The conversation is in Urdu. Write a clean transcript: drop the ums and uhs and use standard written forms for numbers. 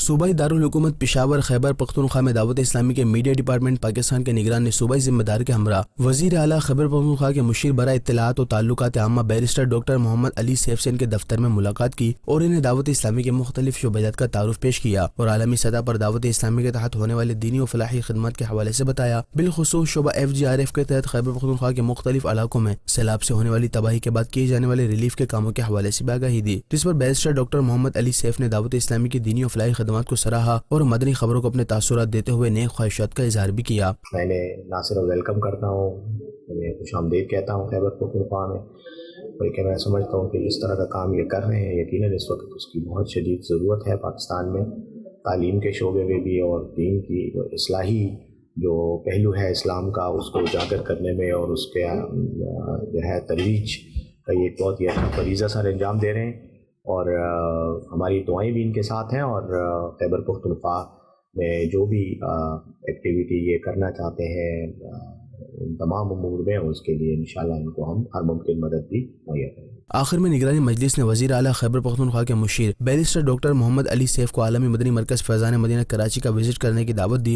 صوبائی دارالحکومت پشاور خیبر پختونخوا میں دعوت اسلامی کے میڈیا ڈپارٹمنٹ پاکستان کے نگران نے صوبائی ذمہ دار کے ہمراہ وزیر اعلیٰ خیبر پختونخوا کے مشیر برائے اطلاعات و تعلقات عامہ بیرسٹر ڈاکٹر محمد علی سیف سے ان کے دفتر میں ملاقات کی اور انہیں دعوت اسلامی کے مختلف شعبات کا تعارف پیش کیا اور عالمی سطح پر دعوت اسلامی کے تحت ہونے والے دینی و فلاحی خدمات کے حوالے سے بتایا۔ بالخصوص شعبہ FGRF کے تحت خیبر پختونخوا کے مختلف علاقوں میں سیلاب سے ہونے والی تباہی کے بعد کیے جانے والے ریلیف کے کاموں کے حوالے سے بھی آگاہی دی، جس پر بیرسٹر ڈاکٹر محمد علی سیف نے دعوت اسلامی کی دینی و فلاحی خدمات کو سراہا اور مدنی خبروں کو اپنے تاثرات دیتے ہوئے نیک خواہشات کا اظہار بھی کیا۔ میں نے نہ صرف ویلکم کرتا ہوں، میں خوش آمدید کہتا ہوں خیبر پختونخوا میں، بلکہ میں سمجھتا ہوں کہ جس طرح کا کام یہ کر رہے ہیں یقیناً اس وقت اس کی بہت شدید ضرورت ہے پاکستان میں، تعلیم کے شعبے میں بھی اور دین کی اصلاحی جو پہلو ہے اسلام کا اس کو اجاگر کرنے میں اور اس کے جو ہے ترویج کا یہ ایک بہت ہی اچھا فریضہ سر انجام دے رہے ہیں، اور ہماری دعائیں بھی ان کے ساتھ ہیں، اور خیبر پختونخوا میں جو بھی ایکٹیویٹی یہ کرنا چاہتے ہیں تمام امور میں، اس کے لیے انشاءاللہ ان کو ہم ہر ممکن مدد بھی مہیا کریں گے۔ آخر میں نگرانی مجلس نے وزیر اعلیٰ خیبر پختونخوا کے مشیر بیرسٹر ڈاکٹر محمد علی سیف کو عالمی مدنی مرکز فیضان مدینہ کراچی کا وزٹ کرنے کی دعوت دی